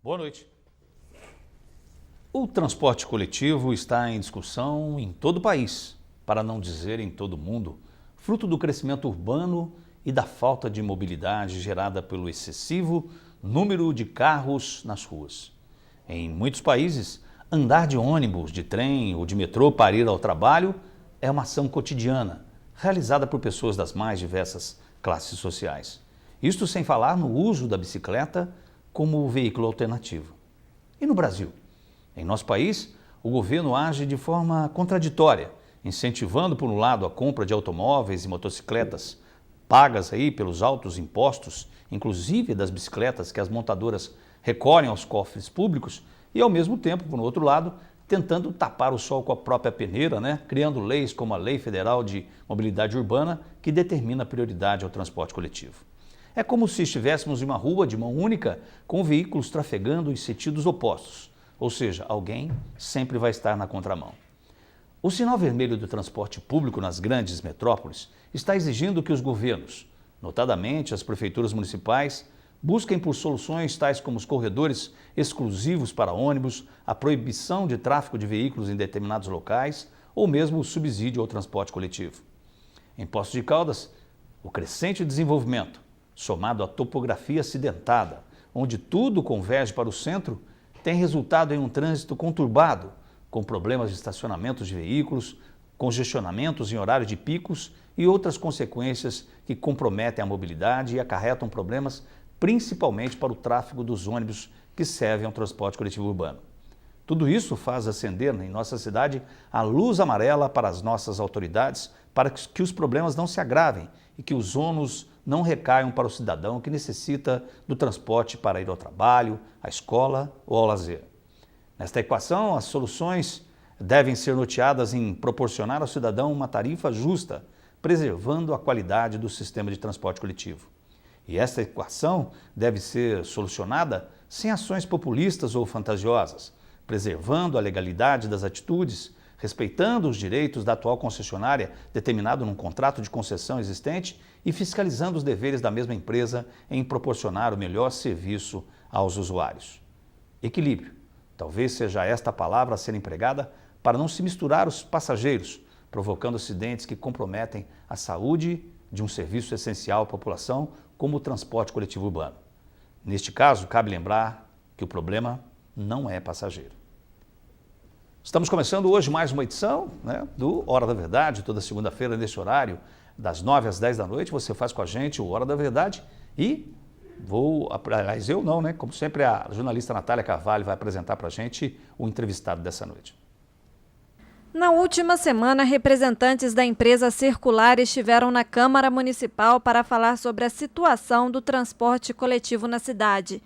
Boa noite. O transporte coletivo está em discussão em todo o país, para não dizer em todo o mundo, fruto do crescimento urbano e da falta de mobilidade gerada pelo excessivo número de carros nas ruas. Em muitos países, andar de ônibus, de trem ou de metrô para ir ao trabalho é uma ação cotidiana, realizada por pessoas das mais diversas classes sociais. Isto sem falar no uso da bicicleta como veículo alternativo. E no Brasil? Em nosso país, o governo age de forma contraditória, incentivando, por um lado, a compra de automóveis e motocicletas, pagas aí pelos altos impostos, inclusive das bicicletas que as montadoras recolhem aos cofres públicos, e ao mesmo tempo, por outro lado, tentando tapar o sol com a própria peneira, criando leis como a Lei Federal de Mobilidade Urbana, que determina a prioridade ao transporte coletivo. É como se estivéssemos em uma rua de mão única, com veículos trafegando em sentidos opostos, ou seja, alguém sempre vai estar na contramão. O sinal vermelho do transporte público nas grandes metrópoles está exigindo que os governos, notadamente as prefeituras municipais, busquem por soluções tais como os corredores exclusivos para ônibus, a proibição de tráfego de veículos em determinados locais ou mesmo o subsídio ao transporte coletivo. Em Poços de Caldas, o crescente desenvolvimento, somado à topografia acidentada, onde tudo converge para o centro, tem resultado em um trânsito conturbado, com problemas de estacionamento de veículos, congestionamentos em horário de picos e outras consequências que comprometem a mobilidade e acarretam problemas principalmente para o tráfego dos ônibus que servem ao transporte coletivo urbano. Tudo isso faz acender em nossa cidade a luz amarela para as nossas autoridades para que os problemas não se agravem e que os ônus não recaiam para o cidadão que necessita do transporte para ir ao trabalho, à escola ou ao lazer. Nesta equação, as soluções devem ser norteadas em proporcionar ao cidadão uma tarifa justa, preservando a qualidade do sistema de transporte coletivo. E esta equação deve ser solucionada sem ações populistas ou fantasiosas, preservando a legalidade das atitudes, respeitando os direitos da atual concessionária determinado num contrato de concessão existente e fiscalizando os deveres da mesma empresa em proporcionar o melhor serviço aos usuários. Equilíbrio. Talvez seja esta a palavra a ser empregada para não se misturar os passageiros, provocando acidentes que comprometem a saúde de um serviço essencial à população, como o transporte coletivo urbano. Neste caso, cabe lembrar que o problema não é passageiro. Estamos começando hoje mais uma edição do Hora da Verdade, toda segunda-feira nesse horário, das 9 às 10 da noite, você faz com a gente o Hora da Verdade e como sempre, a jornalista Natália Carvalho vai apresentar para a gente o entrevistado dessa noite. Na última semana, representantes da empresa Circular estiveram na Câmara Municipal para falar sobre a situação do transporte coletivo na cidade.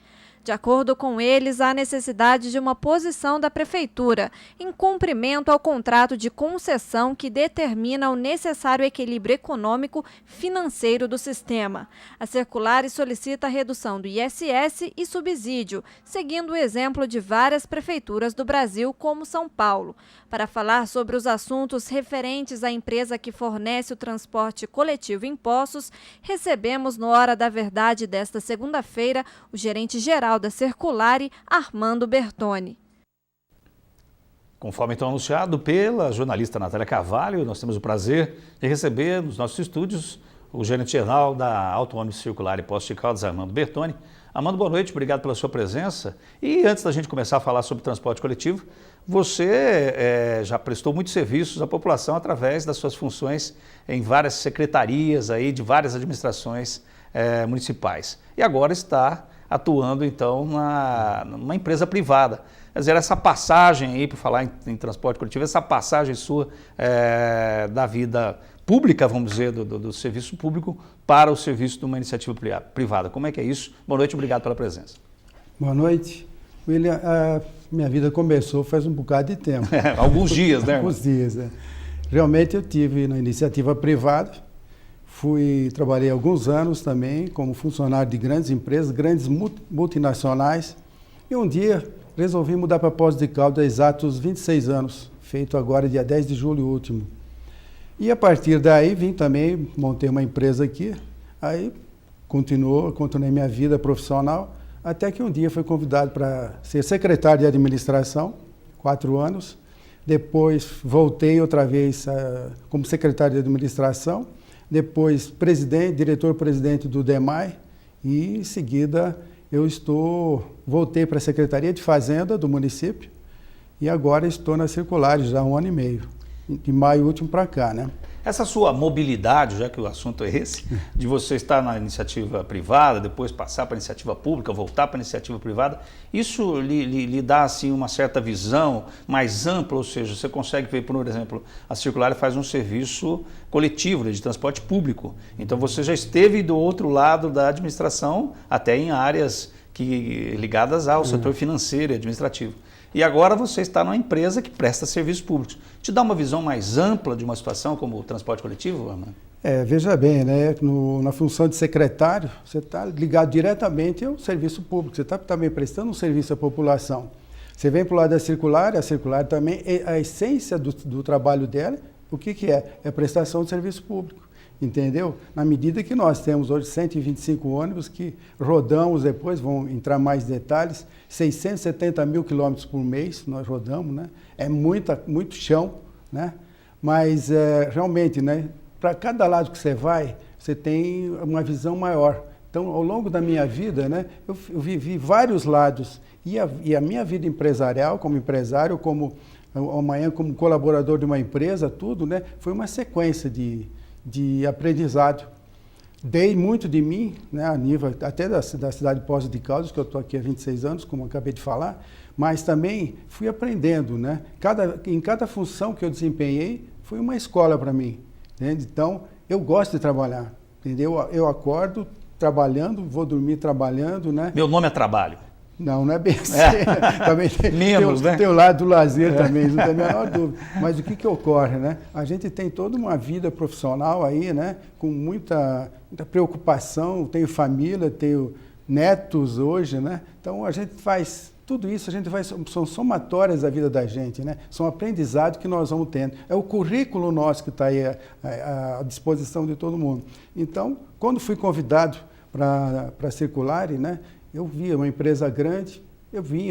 De acordo com eles, há necessidade de uma posição da Prefeitura em cumprimento ao contrato de concessão que determina o necessário equilíbrio econômico financeiro do sistema. A Circular solicita a redução do ISS e subsídio, seguindo o exemplo de várias prefeituras do Brasil, como São Paulo. Para falar sobre os assuntos referentes à empresa que fornece o transporte coletivo em Poços, recebemos no Hora da Verdade desta segunda-feira o gerente-geral da Circulare, Armando Bertoni. Conforme então anunciado pela jornalista Natália Carvalho, nós temos o prazer de receber nos nossos estúdios o gerente-geral da Automóveis Circulare Poços de Caldas, Armando Bertoni. Armando, boa noite, obrigado pela sua presença. E antes da gente começar a falar sobre transporte coletivo, você já prestou muitos serviços à população através das suas funções em várias secretarias aí, de várias administrações municipais. E agora está atuando então numa empresa privada. Quer dizer, essa passagem aí, para falar em transporte coletivo, essa passagem sua da vida pública, vamos dizer, do serviço público para o serviço de uma iniciativa privada. Como é que é isso? Boa noite, obrigado pela presença. Boa noite. William, minha vida começou faz um bocado de tempo. Alguns dias, né? Alguns dias, né? Realmente eu tive na iniciativa privada, trabalhei alguns anos também como funcionário de grandes empresas, grandes multinacionais, e um dia resolvi mudar para Poços de Caldas há exatos 26 anos, feito agora dia 10 de julho último. E a partir daí vim também, montei uma empresa aqui, aí continuei minha vida profissional Até que um dia fui convidado para ser secretário de administração, 4 anos. Depois voltei outra vez como secretário de administração. Depois diretor-presidente do DEMAI. E em seguida voltei para a Secretaria de Fazenda do município. E agora estou na Circulares já há 1 ano e meio. De maio último para cá, né? Essa sua mobilidade, já que o assunto é esse, de você estar na iniciativa privada, depois passar para a iniciativa pública, voltar para a iniciativa privada, isso lhe dá assim, uma certa visão mais ampla, ou seja, você consegue ver, por exemplo, a Circular faz um serviço coletivo, de transporte público. Então você já esteve do outro lado da administração, até em áreas ligadas ao setor financeiro e administrativo. E agora você está numa empresa que presta serviços públicos. Te dá uma visão mais ampla de uma situação como o transporte coletivo, Armando? Veja bem, né? Na função de secretário, você está ligado diretamente ao serviço público, você está também prestando um serviço à população. Você vem para o lado da Circular, a Circular também, a essência do trabalho dela, o que é? É a prestação de serviço público. Entendeu? Na medida que nós temos hoje 125 ônibus que rodamos, depois vão entrar mais detalhes, 670 mil quilômetros por mês nós rodamos, né? É muito chão, né? Mas realmente, né? Para cada lado que você vai, você tem uma visão maior. Então, ao longo da minha vida, né? Eu vivi vários lados e a minha vida empresarial, como empresário, amanhã como colaborador de uma empresa, tudo, né? Foi uma sequência de aprendizado. Dei muito de mim, né, a nível até da cidade de Poços de Caldas, que eu estou aqui há 26 anos, como eu acabei de falar, mas também fui aprendendo, né? Em cada função que eu desempenhei, foi uma escola para mim. Entende? Então, eu gosto de trabalhar, entendeu? Eu acordo trabalhando, vou dormir trabalhando, né? Meu nome é trabalho. Não é bem assim. Também tem o lado do lazer também, não tem a menor dúvida. Mas o que ocorre, né? A gente tem toda uma vida profissional aí, né? Com muita preocupação, tenho família, tenho netos hoje, né? Então a gente faz tudo isso, são somatórias da vida da gente, né? São aprendizados que nós vamos tendo. É o currículo nosso que está aí à disposição de todo mundo. Então, quando fui convidado para Circular, né? Eu via uma empresa grande,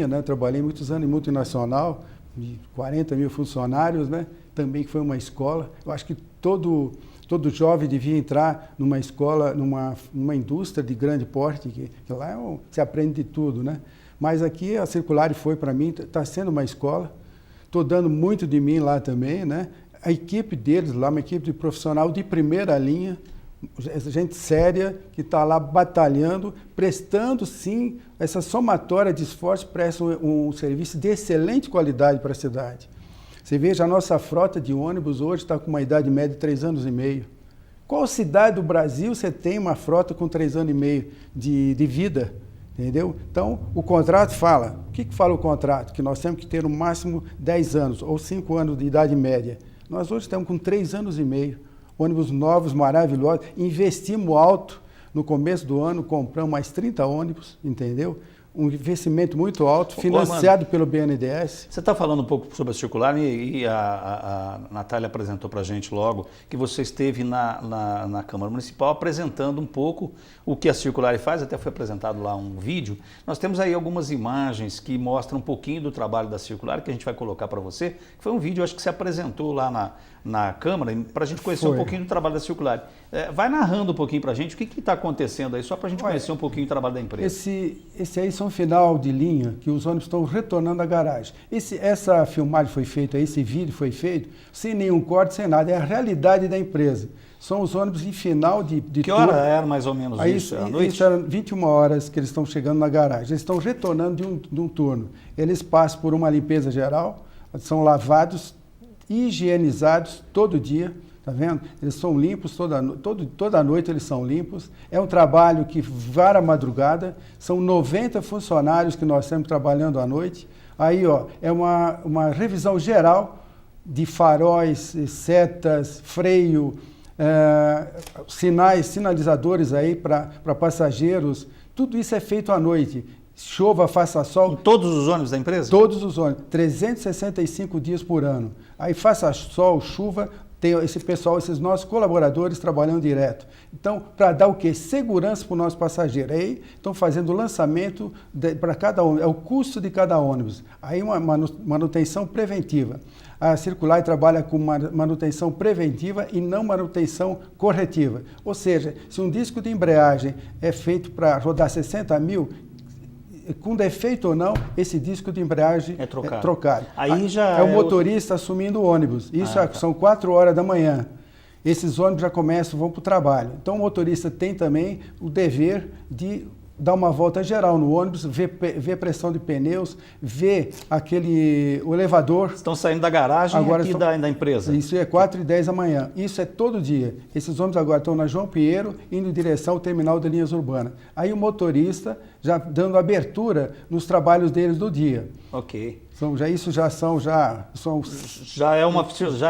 né? Trabalhei muitos anos em multinacional, de 40 mil funcionários, né? Também foi uma escola. Eu acho que todo jovem devia entrar numa escola, numa indústria de grande porte, que lá se aprende de tudo, né? Mas aqui a Circular foi para mim, está sendo uma escola, estou dando muito de mim lá também, né? A equipe deles lá, uma equipe de profissional de primeira linha, gente séria, que está lá batalhando, prestando, sim, essa somatória de esforço, presta um serviço de excelente qualidade para a cidade. Você veja, a nossa frota de ônibus hoje está com uma idade média de 3 anos e meio. Qual cidade do Brasil você tem uma frota com 3 anos e meio de vida? Entendeu? Então, o contrato fala. O que fala o contrato? Que nós temos que ter no máximo 10 anos ou 5 anos de idade média. Nós hoje estamos com 3 anos e meio. Ônibus novos, maravilhosos, investimos alto. No começo do ano, compramos mais 30 ônibus, entendeu? Um investimento muito alto, financiado pelo BNDES. Você está falando um pouco sobre a Circular e a Natália apresentou para a gente logo que você esteve na Câmara Municipal apresentando um pouco o que a Circular faz, até foi apresentado lá um vídeo. Nós temos aí algumas imagens que mostram um pouquinho do trabalho da Circular, que a gente vai colocar para você, que foi um vídeo, acho que você apresentou lá na Câmara, para a gente conhecer um pouquinho do trabalho da Circular. Vai narrando um pouquinho para a gente o que está acontecendo aí, só para a gente conhecer um pouquinho do trabalho da empresa. Esse aí são final de linha, que os ônibus estão retornando à garagem. Essa filmagem foi feita, esse vídeo foi feito, sem nenhum corte, sem nada. É a realidade da empresa. São os ônibus em final de Que hora era mais ou menos isso? À noite? Isso era 21 horas que eles estão chegando na garagem. Eles estão retornando de um turno. Eles passam por uma limpeza geral, são lavados, higienizados todo dia, tá vendo? Eles são limpos, toda noite eles são limpos. É um trabalho que vara a madrugada, são 90 funcionários que nós estamos trabalhando à noite. Aí, ó, é uma revisão geral de faróis, setas, freio, sinalizadores aí para passageiros. Tudo isso é feito à noite. Chova, faça sol. Em todos os ônibus da empresa? Todos os ônibus, 365 dias por ano. Aí faça sol, chuva, tem esse pessoal, esses nossos colaboradores trabalhando direto. Então, para dar o quê? Segurança para o nosso passageiro. Aí estão fazendo o lançamento para cada ônibus, é o custo de cada ônibus. Aí uma manutenção preventiva. A Circular trabalha com manutenção preventiva e não manutenção corretiva. Ou seja, se um disco de embreagem é feito para rodar 60 mil, com defeito ou não, esse disco de embreagem é trocado. Aí já é o motorista assumindo o ônibus. Isso são 4 horas da manhã. Esses ônibus já vão para o trabalho. Então o motorista tem também o dever de dar uma volta geral no ônibus, ver pressão de pneus, ver o elevador. Estão saindo da garagem agora aqui da empresa. Isso é 4h10 da manhã. Isso é todo dia. Esses ônibus agora estão na João Pinheiro, indo em direção ao terminal de linhas urbanas. Aí o motorista já dando abertura nos trabalhos deles do dia. Ok. Já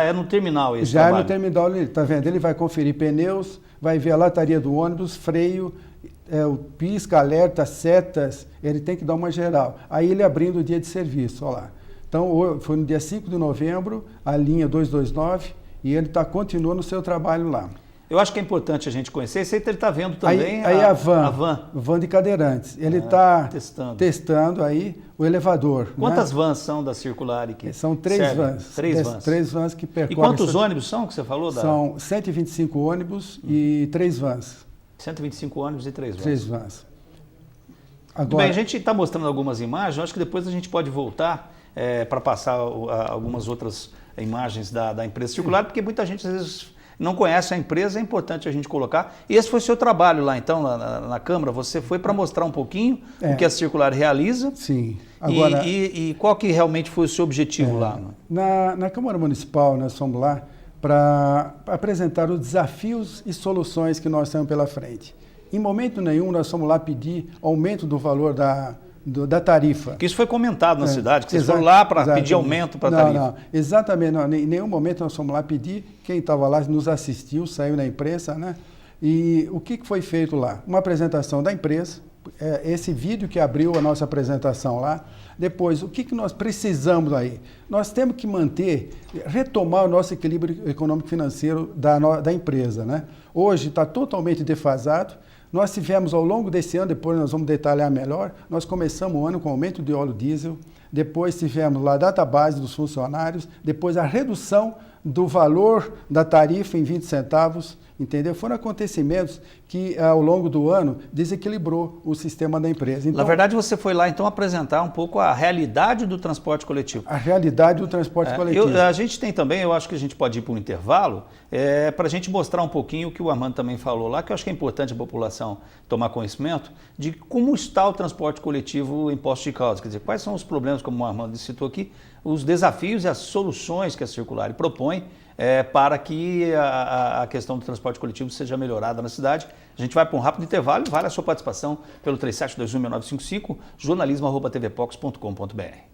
é no terminal esse já trabalho. É no terminal, está vendo? Ele vai conferir pneus, vai ver a lataria do ônibus, freio, o pisca, alerta, setas, ele tem que dar uma geral. Aí ele abrindo o dia de serviço, olha lá. Então, foi no dia 5 de novembro, a linha 229, e ele continua no seu trabalho lá. Eu acho que é importante a gente conhecer, isso aí ele está vendo também aí a van de cadeirantes. Ele está testando aí o elevador. Quantas vans são da Circular aqui? São 3 vans. 3 vans que percorrem. E quantos ônibus são que você falou? São 125 ônibus e 3 vans. 125 ônibus e 3 vans. 3 vans. Muito bem, a gente está mostrando algumas imagens, acho que depois a gente pode voltar para passar algumas outras imagens da empresa Circular, porque muita gente às vezes não conhece a empresa, é importante a gente colocar. E esse foi o seu trabalho lá, então, na Câmara, você foi para mostrar um pouquinho o que a Circular realiza. Sim. Agora, e qual que realmente foi o seu objetivo lá? Na Câmara Municipal, nós fomos lá para apresentar os desafios e soluções que nós temos pela frente. Em momento nenhum, nós fomos lá pedir aumento do valor da tarifa. Porque isso foi comentado na cidade, que vocês foram lá para pedir aumento para a tarifa. Não, exatamente. Não, em nenhum momento nós fomos lá pedir. Quem estava lá nos assistiu, saiu na imprensa, né? E o que foi feito lá? Uma apresentação da empresa, esse vídeo que abriu a nossa apresentação lá. Depois, o que nós precisamos aí? Nós temos que retomar o nosso equilíbrio econômico-financeiro da empresa, né? Hoje está totalmente defasado. Nós tivemos ao longo desse ano, depois nós vamos detalhar melhor, nós começamos o ano com aumento de óleo diesel, depois tivemos lá a database dos funcionários, depois a redução do valor da tarifa em 20 centavos, entendeu? Foram acontecimentos que ao longo do ano desequilibrou o sistema da empresa. Então, na verdade, você foi lá então apresentar um pouco a realidade do transporte coletivo. A realidade do transporte coletivo. A gente tem também, eu acho que a gente pode ir para um intervalo, para a gente mostrar um pouquinho o que o Armando também falou lá, que eu acho que é importante a população tomar conhecimento de como está o transporte coletivo em Poços de Caldas. Quer dizer, quais são os problemas, como o Armando citou aqui, os desafios e as soluções que a Circular propõe para que a questão do transporte coletivo seja melhorada na cidade. A gente vai para um rápido intervalo e vale a sua participação pelo 37216955, jornalismo@tvpox.com.br.